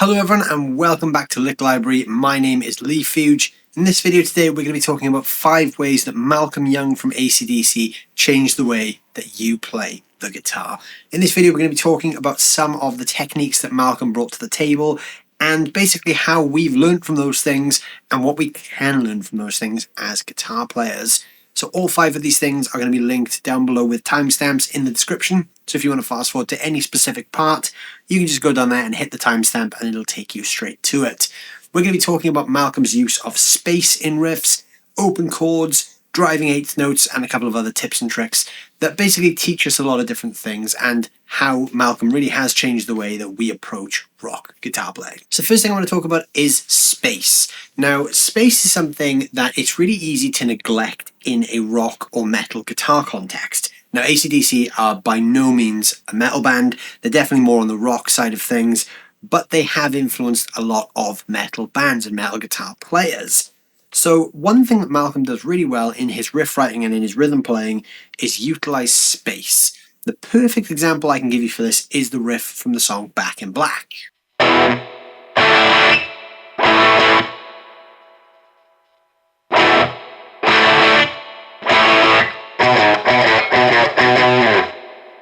Hello everyone and welcome back to Licklibrary. My name is Leigh Fuge. In this video today we're going to be talking about 5 ways that Malcolm Young from ACDC changed the way that you play the guitar. In this video we're going to be talking about some of the techniques that Malcolm brought to the table and basically how we've learned from those things and what we can learn from those things as guitar players. So all 5 of these things are going to be linked down below with timestamps in the description. So if you want to fast forward to any specific part, you can just go down there and hit the timestamp and it'll take you straight to it. We're going to be talking about Malcolm's use of space in riffs, open chords, driving eighth notes, and a couple of other tips and tricks that basically teach us a lot of different things and how Malcolm really has changed the way that we approach rock guitar playing. So first thing I want to talk about is space. Now, space is something that it's really easy to neglect in a rock or metal guitar context. Now, ACDC are by no means a metal band. They're definitely more on the rock side of things, but they have influenced a lot of metal bands and metal guitar players. So one thing that Malcolm does really well in his riff writing and in his rhythm playing is utilize space. The perfect example I can give you for this is the riff from the song Back in Black.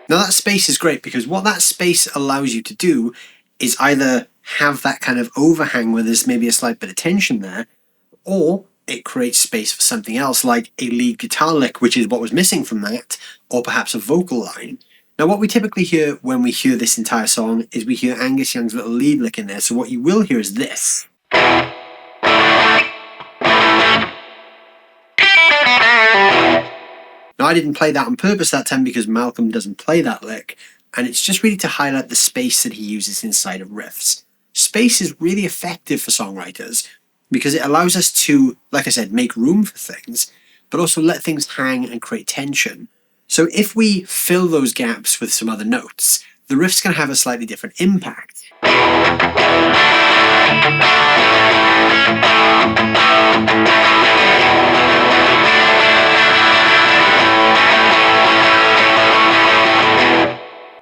Now that space is great because what that space allows you to do is either have that kind of overhang where there's maybe a slight bit of tension there, or it creates space for something else like a lead guitar lick, which is what was missing from that, or perhaps a vocal line. Now what we typically hear when we hear this entire song is we hear Angus Young's little lead lick in there, so what you will hear is this. Now I didn't play that on purpose that time because Malcolm doesn't play that lick, and it's just really to highlight the space that he uses inside of riffs. Space is really effective for songwriters because it allows us to, like I said, make room for things, but also let things hang and create tension. So if we fill those gaps with some other notes, the riff's going to have a slightly different impact.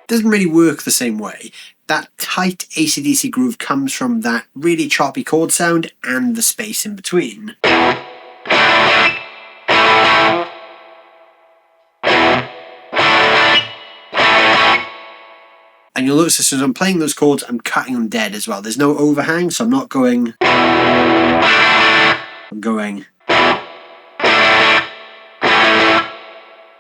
Doesn't really work the same way. That tight ACDC groove comes from that really choppy chord sound and the space in between. And you'll notice as I'm playing those chords, I'm cutting them dead as well. There's no overhang, so I'm not going... I'm going...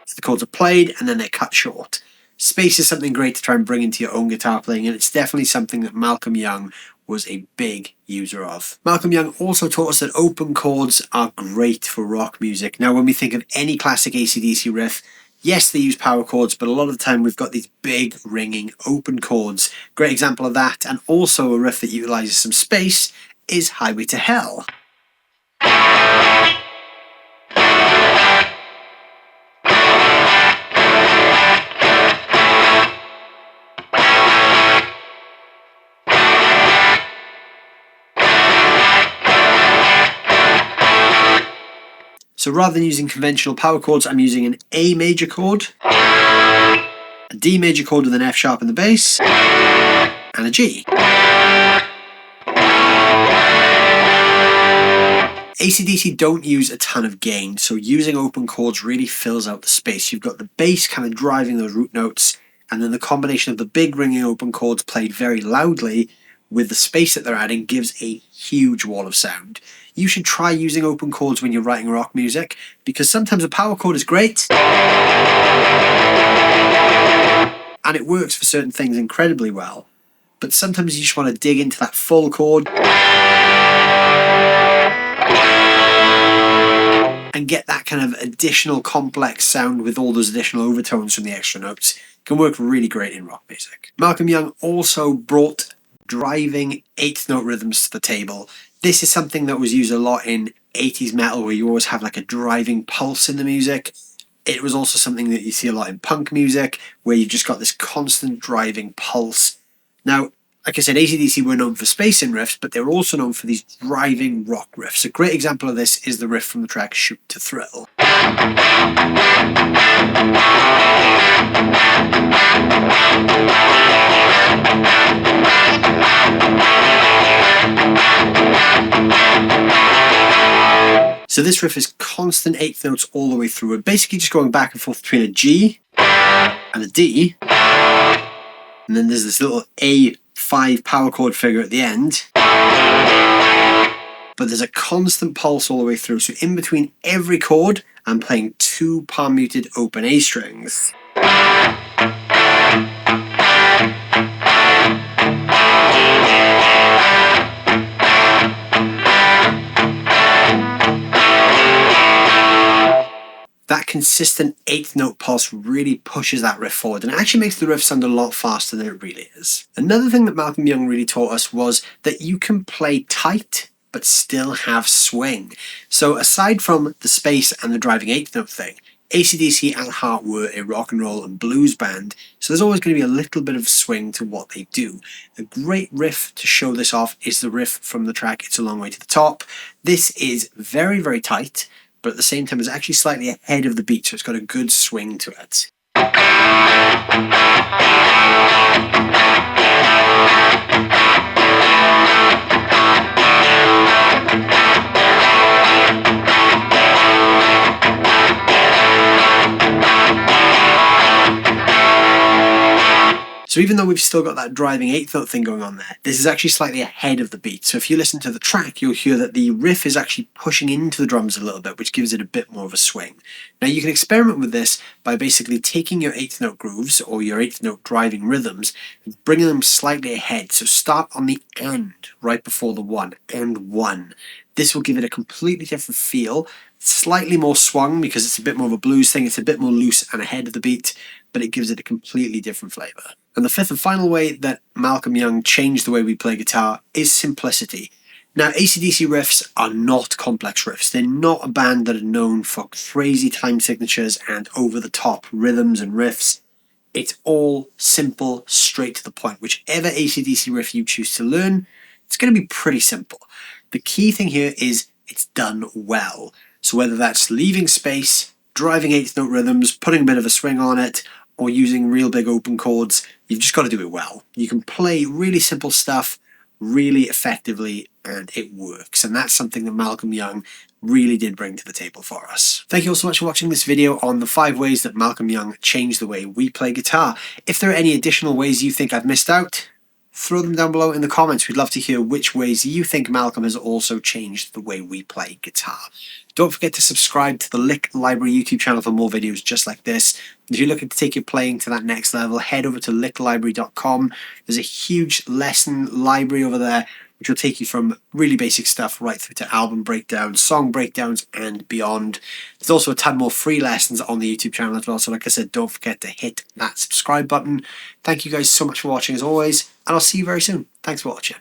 So the chords are played and then they're cut short. Space is something great to try and bring into your own guitar playing, and it's definitely something that Malcolm Young was a big user of. Malcolm Young also taught us that open chords are great for rock music. Now, when we think of any classic AC/DC riff, yes, they use power chords, but a lot of the time we've got these big, ringing, open chords. Great example of that, and also a riff that utilizes some space, is Highway to Hell. So rather than using conventional power chords, I'm using an A major chord, a D major chord with an F sharp in the bass, and a G. AC/DC don't use a ton of gain, so using open chords really fills out the space. You've got the bass kind of driving those root notes, and then the combination of the big ringing open chords played very loudly with the space that they're adding gives a huge wall of sound. You should try using open chords when you're writing rock music, because sometimes a power chord is great and it works for certain things incredibly well, but sometimes you just want to dig into that full chord and get that kind of additional complex sound with all those additional overtones from the extra notes. It can work really great in rock music. Malcolm Young also brought driving eighth note rhythms to the table. This is something that was used a lot in 80s metal where you always have like a driving pulse in the music. It was also something that you see a lot in punk music where you've just got this constant driving pulse. Now, like I said, AC/DC were known for space in riffs, but they were also known for these driving rock riffs. A great example of this is the riff from the track Shoot to Thrill. So this riff is constant eighth notes all the way through. We're basically just going back and forth between a G and a D. And then there's this little A5 power chord figure at the end. But there's a constant pulse all the way through. So in between every chord, I'm playing 2 palm muted open A strings. That consistent eighth note pulse really pushes that riff forward, and it actually makes the riff sound a lot faster than it really is. Another thing that Malcolm Young really taught us was that you can play tight but still have swing. So aside from the space and the driving eighth note thing, ACDC at heart were a rock and roll and blues band, so there's always going to be a little bit of swing to what they do. A great riff to show this off is the riff from the track It's a Long Way to the Top. This is very, very tight, but at the same time is actually slightly ahead of the beat, so it's got a good swing to it. So even though we've still got that driving eighth note thing going on there, this is actually slightly ahead of the beat. So if you listen to the track, you'll hear that the riff is actually pushing into the drums a little bit, which gives it a bit more of a swing. Now you can experiment with this by basically taking your eighth note grooves or your eighth note driving rhythms and bringing them slightly ahead. So start on the and right before the one, and one. This will give it a completely different feel, slightly more swung because it's a bit more of a blues thing, it's a bit more loose and ahead of the beat, but it gives it a completely different flavour. And the fifth and final way that Malcolm Young changed the way we play guitar is simplicity. Now, AC/DC riffs are not complex riffs. They're not a band that are known for crazy time signatures and over-the-top rhythms and riffs. It's all simple, straight to the point. Whichever AC/DC riff you choose to learn, it's going to be pretty simple. The key thing here is it's done well. So whether that's leaving space, driving eighth note rhythms, putting a bit of a swing on it, or using real big open chords, you've just got to do it well. You can play really simple stuff really effectively and it works. And that's something that Malcolm Young really did bring to the table for us. Thank you all so much for watching this video on the 5 ways that Malcolm Young changed the way we play guitar. If there are any additional ways you think I've missed out, throw them down below in the comments. We'd love to hear which ways you think Malcolm has also changed the way we play guitar. Don't forget to subscribe to the Licklibrary YouTube channel for more videos just like this. If you're looking to take your playing to that next level, head over to licklibrary.com. There's a huge lesson library over there which will take you from really basic stuff right through to album breakdowns, song breakdowns, and beyond. There's also a ton more free lessons on the YouTube channel as well, so like I said, don't forget to hit that subscribe button. Thank you guys so much for watching as always, and I'll see you very soon. Thanks for watching.